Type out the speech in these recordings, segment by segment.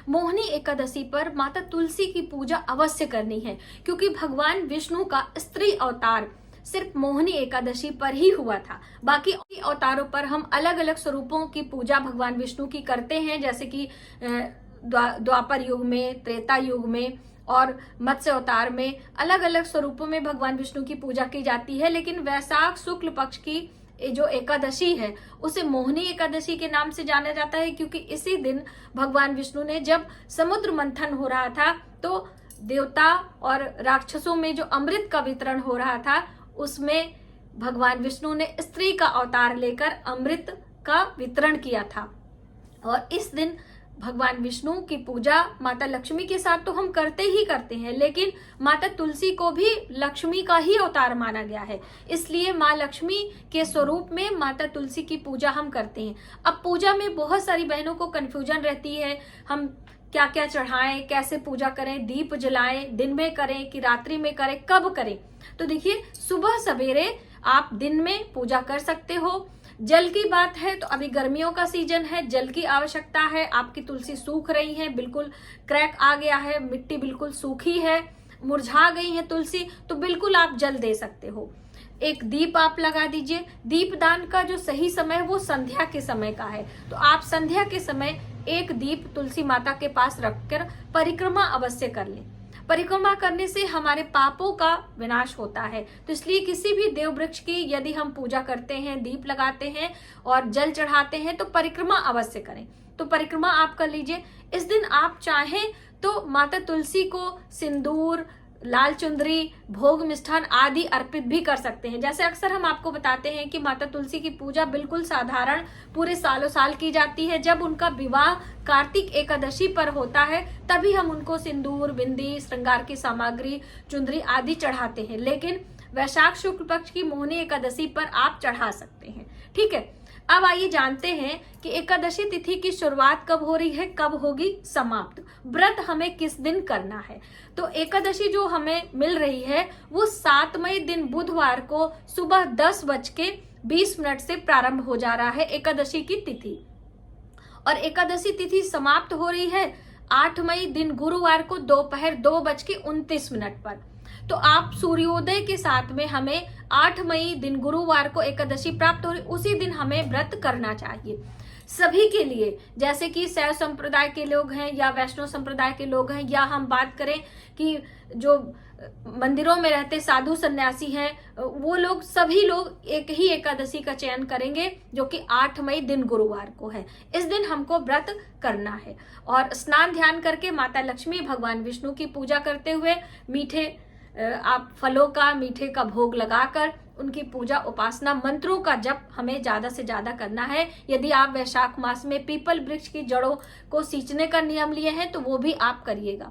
मोहिनी एकादशी पर माता तुलसी की पूजा अवश्य करनी है, क्योंकि भगवान विष्णु का स्त्री अवतार सिर्फ मोहिनी एकादशी पर ही हुआ था। बाकी अवतारों पर हम अलग अलग स्वरूपों की पूजा भगवान विष्णु की करते हैं, जैसे कि द्वापर युग में, त्रेता युग में और मत्स्य अवतार में अलग अलग स्वरूपों में भगवान विष्णु की पूजा की जाती है। लेकिन वैशाख शुक्ल पक्ष की जो एकादशी है उसे मोहिनी एकादशी के नाम से जाना जाता है, क्योंकि इसी दिन भगवान विष्णु ने, जब समुद्र मंथन हो रहा था तो देवता और राक्षसों में जो अमृत का वितरण हो रहा था, उसमें भगवान विष्णु ने स्त्री का अवतार लेकर अमृत का वितरण किया था। और इस दिन भगवान विष्णु की पूजा माता लक्ष्मी के साथ तो हम करते ही करते हैं, लेकिन माता तुलसी को भी लक्ष्मी का ही अवतार माना गया है, इसलिए माँ लक्ष्मी के स्वरूप में माता तुलसी की पूजा हम करते हैं। अब पूजा में बहुत सारी बहनों को कंफ्यूजन रहती है, हम क्या क्या चढ़ाएं, कैसे पूजा करें, दीप जलाएं, दिन में करें कि रात्रि में करें, कब करें। तो देखिए, सुबह सवेरे आप दिन में पूजा कर सकते हो। जल की बात है तो अभी गर्मियों का सीजन है, जल की आवश्यकता है। आपकी तुलसी सूख रही है, बिल्कुल क्रैक आ गया है, मिट्टी बिल्कुल सूखी है, मुरझा गई है तुलसी, तो बिल्कुल आप जल दे सकते हो। एक दीप आप लगा दीजिए। दीपदान का जो सही समय है वो संध्या के समय का है, तो आप संध्या के समय एक दीप तुलसी माता के पास रखकर परिक्रमा अवश्य कर लें। परिक्रमा करने से हमारे पापों का विनाश होता है, तो इसलिए किसी भी देव वृक्ष की यदि हम पूजा करते हैं, दीप लगाते हैं और जल चढ़ाते हैं, तो परिक्रमा अवश्य करें। तो परिक्रमा आप कर लीजिए। इस दिन आप चाहें तो माता तुलसी को सिंदूर, लाल चुंदरी, भोग मिष्ठान आदि अर्पित भी कर सकते हैं। जैसे अक्सर हम आपको बताते हैं कि माता तुलसी की पूजा बिल्कुल साधारण पूरे सालों साल की जाती है। जब उनका विवाह कार्तिक एकादशी पर होता है तभी हम उनको सिंदूर, बिंदी, श्रृंगार की सामग्री, चुंदरी आदि चढ़ाते हैं, लेकिन वैशाख शुक्ल पक्ष की मोहिनी एकादशी पर आप चढ़ा सकते हैं। ठीक है, अब आइए जानते हैं कि एकादशी तिथि की शुरुआत कब हो रही है, कब होगी समाप्त, व्रत हमें किस दिन करना है। तो एकादशी जो हमें मिल रही है वो 7 मई दिन बुधवार को सुबह 10:20 से प्रारंभ हो जा रहा है एकादशी की तिथि, और एकादशी तिथि समाप्त हो रही है 8 मई दिन गुरुवार को दोपहर 2:29 पर। तो आप सूर्योदय के साथ में हमें 8 मई दिन गुरुवार को एकादशी प्राप्त हो रही, उसी दिन हमें व्रत करना चाहिए। सभी के लिए, जैसे कि शैव संप्रदाय के लोग हैं या वैष्णव संप्रदाय के लोग हैं, या हम बात करें कि जो मंदिरों में रहते साधु सन्यासी हैं, वो लोग, सभी लोग एक ही एकादशी का चयन करेंगे जो कि 8 मई दिन गुरुवार को है। इस दिन हमको व्रत करना है और स्नान ध्यान करके माता लक्ष्मी, भगवान विष्णु की पूजा करते हुए मीठे आप फलों का, मीठे का भोग लगाकर उनकी पूजा, उपासना, मंत्रों का जप हमें ज्यादा से ज्यादा करना है। यदि आप वैशाख मास में पीपल वृक्ष की जड़ों को सींचने का नियम लिए हैं तो वो भी आप करिएगा।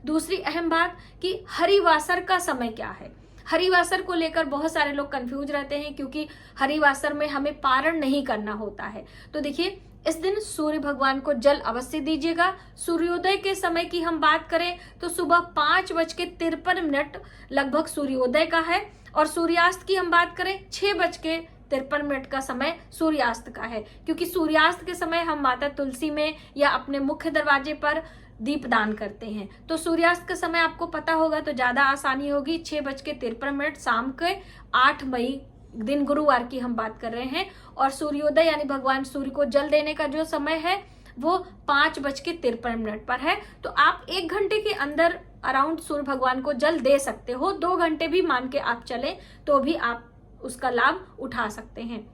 दूसरी अहम बात कि हरिवासर का समय क्या है। हरिवासर को लेकर बहुत सारे लोग कंफ्यूज रहते हैं, क्योंकि हरिवासर में हमें पारण नहीं करना होता है। तो देखिए, इस दिन सूर्य भगवान को जल अवश्य दीजिएगा। सूर्योदय के समय की हम बात करें तो सुबह 5:53 लगभग सूर्योदय का है, और सूर्यास्त की हम बात करें 6:53 का समय सूर्यास्त का है, क्योंकि सूर्यास्त के समय हम माता तुलसी में या अपने मुख्य दरवाजे पर दीपदान करते हैं। तो सूर्यास्त का समय आपको पता होगा तो ज्यादा आसानी होगी। 6:53 शाम के 8 मई दिन गुरुवार की हम बात कर रहे हैं, और सूर्योदय यानी भगवान सूर्य को जल देने का जो समय है वो 5:53 पर है। तो आप 1 घंटे के अंदर अराउंड सूर्य भगवान को जल दे सकते हो। 2 घंटे भी मान के आप चले तो भी आप उसका लाभ उठा सकते हैं।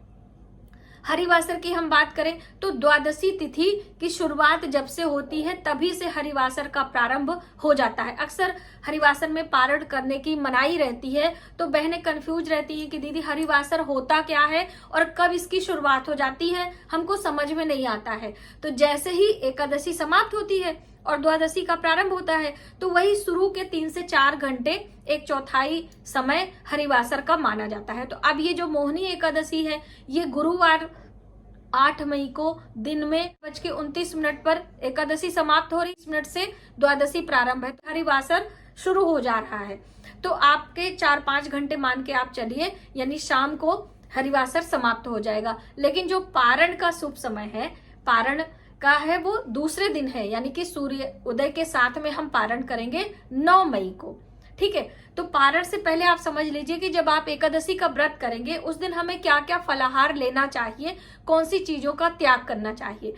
हरिवासर की हम बात करें तो द्वादशी तिथि की शुरुआत जब से होती है तभी से हरिवासर का प्रारंभ हो जाता है। अक्सर हरिवासर में पारण करने की मनाही रहती है, तो बहनें कंफ्यूज रहती हैं कि दीदी हरिवासर होता क्या है और कब इसकी शुरुआत हो जाती है, हमको समझ में नहीं आता है। तो जैसे ही एकादशी समाप्त होती है और द्वादशी का प्रारंभ होता है तो वही शुरू के 3 से 4 घंटे 1/4 समय हरिवासर का माना जाता है। तो अब ये जो मोहिनी एकादशी है ये गुरुवार 8 मई को दिन में 5:29 पर एकादशी समाप्त हो रही, 20 मिनट से द्वादशी प्रारंभ है, तो हरिवासर शुरू हो जा रहा है। तो आपके 4-5 घंटे मान के आप चलिए, यानी शाम को हरिवासर समाप्त हो जाएगा। लेकिन जो पारण का शुभ समय है, पारण का है वो दूसरे दिन है, यानी कि सूर्य उदय के साथ में हम पारण करेंगे 9 मई को। ठीक है, तो पारण से पहले आप समझ लीजिए कि जब आप एकादशी का व्रत करेंगे उस दिन हमें क्या क्या फलाहार लेना चाहिए, कौन सी चीजों का त्याग करना चाहिए।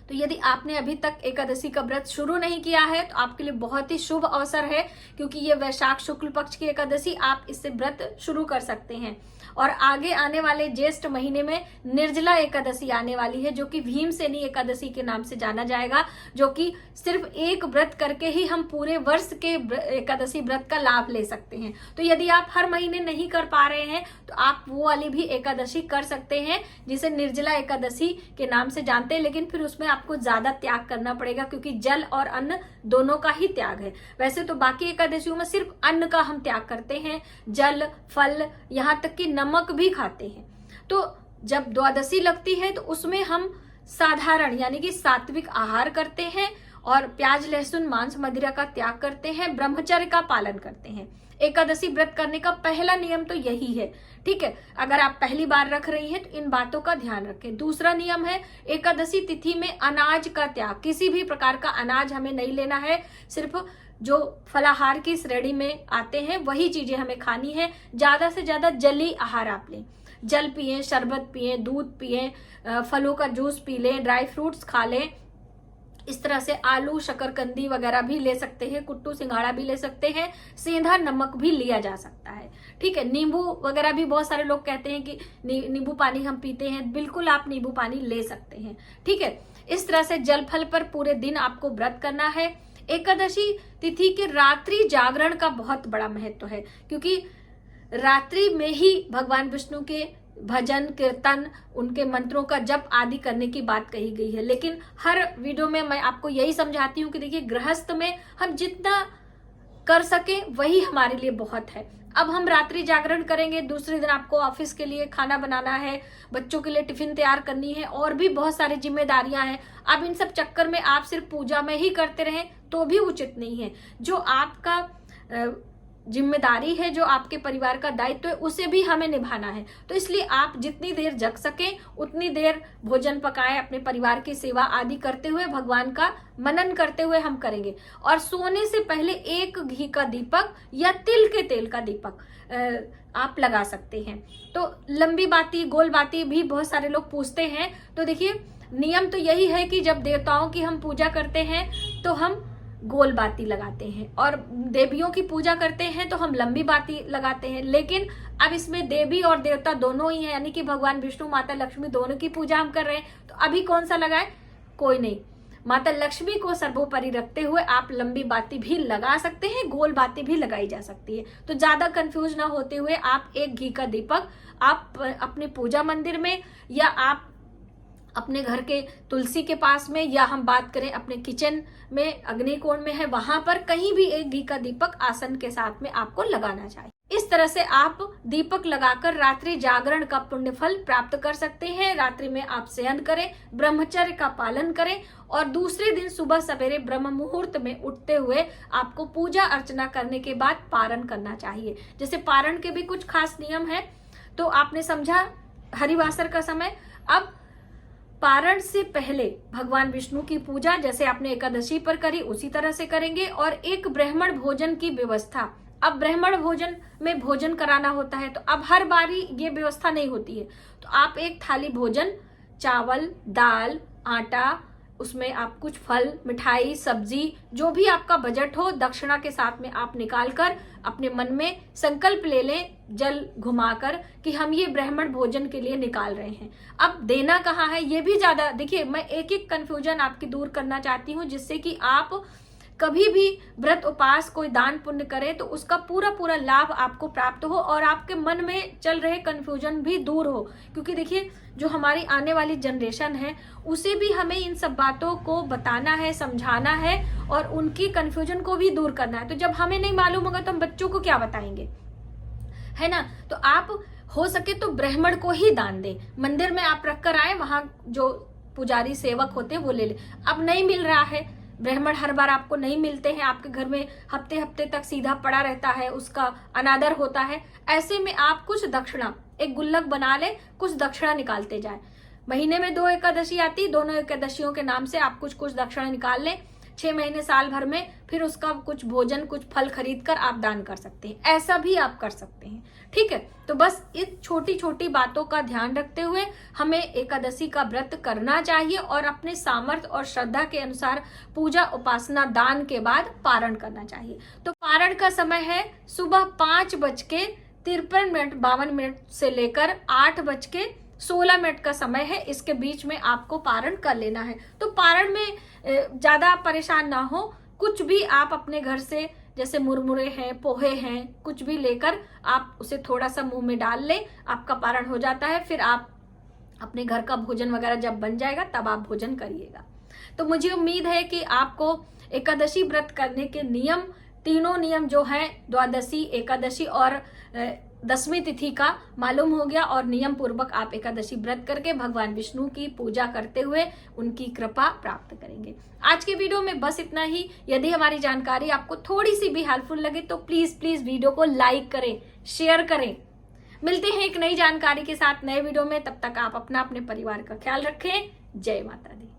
तो यदि आपने अभी तक एकादशी का व्रत शुरू नहीं किया है तो आपके लिए बहुत ही शुभ अवसर है, क्योंकि ये वैशाख शुक्ल पक्ष की एकादशी, आप इससे व्रत शुरू कर सकते हैं। और आगे आने वाले ज्येष्ठ महीने में निर्जला एकादशी आने वाली है, जो कि भीमसेनी एकादशी के नाम से जाना जाएगा, जो कि सिर्फ एक व्रत करके ही हम पूरे वर्ष के एकादशी व्रत का लाभ ले सकते हैं। तो यदि आप हर महीने नहीं कर पा रहे हैं तो आप वो वाली भी एकादशी कर सकते हैं, जिसे निर्जला एकादशी के नाम से जानते हैं, लेकिन फिर उसमें आपको ज्यादा त्याग करना पड़ेगा, क्योंकि जल और अन्न दोनों का ही त्याग है। वैसे तो बाकी एकादशियों में सिर्फ अन्न का हम त्याग करते हैं, जल, फल, यहाँ तक कि नमक भी खाते हैं। तो जब द्वादशी लगती है तो उसमें हम साधारण यानी कि सात्विक आहार करते हैं और प्याज, लहसुन, मांस, मदिरा का त्याग करते हैं, ब्रह्मचर्य का पालन करते हैं। एकादशी व्रत करने का पहला नियम तो यही है। ठीक है, अगर आप पहली बार रख रही हैं तो इन बातों का ध्यान रखें। दूसरा नियम है एकादशी तिथि में अनाज का त्याग, किसी भी प्रकार का अनाज हमें नहीं लेना है, सिर्फ जो फलाहार की श्रेणी में आते हैं वही चीजें हमें खानी है। ज्यादा से ज्यादा जली आहार आप लें, जल पिए, शरबत पिए, दूध पिए, फलों का जूस पी लें, ड्राई फ्रूट्स खा लें। इस तरह से आलू, शकरकंदी वगैरह भी ले सकते हैं, कुट्टू, सिंघाड़ा भी ले सकते हैं, सेंधा नमक भी लिया जा सकता है। ठीक है, नींबू वगैरह भी बहुत सारे लोग कहते हैं कि नींबू पानी हम पीते हैं, बिल्कुल आप नींबू पानी ले सकते हैं। ठीक है, इस तरह से जल फल पर पूरे दिन आपको व्रत करना है। एकादशी तिथि के रात्रि जागरण का बहुत बड़ा महत्व है, क्योंकि रात्रि में ही भगवान विष्णु के भजन, कीर्तन, उनके मंत्रों का जप आदि करने की बात कही गई है। लेकिन हर वीडियो में मैं आपको यही समझाती हूँ कि देखिए, गृहस्थ में हम जितना कर सके वही हमारे लिए बहुत है। अब हम रात्रि जागरण करेंगे, दूसरे दिन आपको ऑफिस के लिए खाना बनाना है, बच्चों के लिए टिफिन तैयार करनी है, और भी बहुत सारी जिम्मेदारियां हैं। अब इन सब चक्कर में आप सिर्फ पूजा में ही करते रहें तो भी उचित नहीं है। जो आपका जिम्मेदारी है, जो आपके परिवार का दायित्व है, उसे भी हमें निभाना है। तो इसलिए आप जितनी देर जग सकें उतनी देर भोजन पकाएं, अपने परिवार की सेवा आदि करते हुए, भगवान का मनन करते हुए हम करेंगे। और सोने से पहले एक घी का दीपक या तिल के तेल का दीपक आप लगा सकते हैं। तो लंबी बाती, गोल बाती भी बहुत सारे लोग पूछते हैं। तो देखिए, नियम तो यही है कि जब देवताओं की हम पूजा करते हैं तो हम गोल बाती लगाते हैं, और देवियों की पूजा करते हैं तो हम लंबी बाती लगाते हैं। लेकिन अब इसमें देवी और देवता दोनों ही हैं, यानी कि भगवान विष्णु, माता लक्ष्मी, दोनों की पूजा हम कर रहे हैं। तो अभी कौन सा लगाए? कोई नहीं। माता लक्ष्मी को सर्वोपरि रखते हुए आप लंबी बाती भी लगा सकते हैं, गोल बाती भी लगाई जा सकती है। तो ज्यादा कंफ्यूज ना होते हुए आप एक घी का दीपक आप अपने पूजा मंदिर में, या आप अपने घर के तुलसी के पास में, या हम बात करें अपने किचन में, अग्निकोण में है, वहां पर कहीं भी एक घी का दीपक आसन के साथ में आपको लगाना चाहिए। इस तरह से आप दीपक लगाकर रात्रि जागरण का पुण्य फल प्राप्त कर सकते हैं। रात्रि में आप शयन करें, ब्रह्मचर्य का पालन करें, और दूसरे दिन सुबह सवेरे ब्रह्म मुहूर्त में उठते हुए आपको पूजा अर्चना करने के बाद पारण करना चाहिए। जैसे पारण के भी कुछ खास नियम है। तो आपने समझा हरिवासर का समय। अब पारण से पहले भगवान विष्णु की पूजा जैसे आपने एकादशी पर करी उसी तरह से करेंगे, और एक ब्राह्मण भोजन की व्यवस्था। अब ब्राह्मण भोजन में भोजन कराना होता है, तो अब हर बारी ये व्यवस्था नहीं होती है। तो आप एक थाली भोजन, चावल, दाल, आटा, उसमें आप कुछ फल, मिठाई, सब्जी, जो भी आपका बजट हो, दक्षिणा के साथ में आप निकालकर अपने मन में संकल्प ले लें, जल घुमाकर, कि हम ये ब्राह्मण भोजन के लिए निकाल रहे हैं। अब देना कहाँ है ये भी ज्यादा, देखिए मैं एक एक कंफ्यूजन आपकी दूर करना चाहती हूँ, जिससे कि आप कभी भी व्रत उपास कोई दान पुण्य करे तो उसका पूरा पूरा लाभ आपको प्राप्त हो, और आपके मन में चल रहे कंफ्यूजन भी दूर हो। क्योंकि देखिए, जो हमारी आने वाली जनरेशन है उसे भी हमें इन सब बातों को बताना है, समझाना है, और उनकी कंफ्यूजन को भी दूर करना है। तो जब हमें नहीं मालूम होगा तो हम बच्चों को क्या बताएंगे, है ना। तो आप हो सके तो ब्राह्मण को ही दान दें, मंदिर में आप रख कर आए, वहां जो पुजारी सेवक होते हैं वो ले ले। अब नहीं मिल रहा है ब्राह्मण, हर बार आपको नहीं मिलते हैं, आपके घर में हफ्ते हफ्ते तक सीधा पड़ा रहता है, उसका अनादर होता है। ऐसे में आप कुछ दक्षिणा, एक गुल्लक बना ले, कुछ दक्षिणा निकालते जाए। महीने में 2 एकादशी आती, दोनों एकादशियों के नाम से आप कुछ कुछ दक्षिणा निकाल लें 6 महीने साल भर में, फिर उसका कुछ भोजन कुछ फल खरीद कर आप दान कर सकते हैं, ऐसा भी आप कर सकते हैं। ठीक है, तो बस इस छोटी छोटी बातों का ध्यान रखते हुए हमें एकादशी का व्रत करना चाहिए और अपने सामर्थ्य और श्रद्धा के अनुसार पूजा उपासना दान के बाद पारण करना चाहिए। तो पारण का समय है सुबह 5:53 52 मिनट से लेकर 8:16 का समय है, इसके बीच में आपको पारण कर लेना है। तो पारण में ज्यादा परेशान ना हो, कुछ भी आप अपने घर से जैसे मुरमुरे हैं, पोहे हैं, कुछ भी लेकर आप उसे थोड़ा सा मुंह में डाल लें, आपका पारण हो जाता है। फिर आप अपने घर का भोजन वगैरह जब बन जाएगा तब आप भोजन करिएगा। तो मुझे उम्मीद है कि आपको एकादशी व्रत करने के नियम, तीनों नियम जो हैं द्वादशी, एकादशी और 10वीं तिथि का मालूम हो गया और नियम पूर्वक आप एकादशी व्रत करके भगवान विष्णु की पूजा करते हुए उनकी कृपा प्राप्त करेंगे। आज के वीडियो में बस इतना ही। यदि हमारी जानकारी आपको थोड़ी सी भी हेल्पफुल लगे तो प्लीज वीडियो को लाइक करें, शेयर करें। मिलते हैं एक नई जानकारी के साथ नए वीडियो में, तब तक आप अपना अपने परिवार का ख्याल रखें। जय माता दी।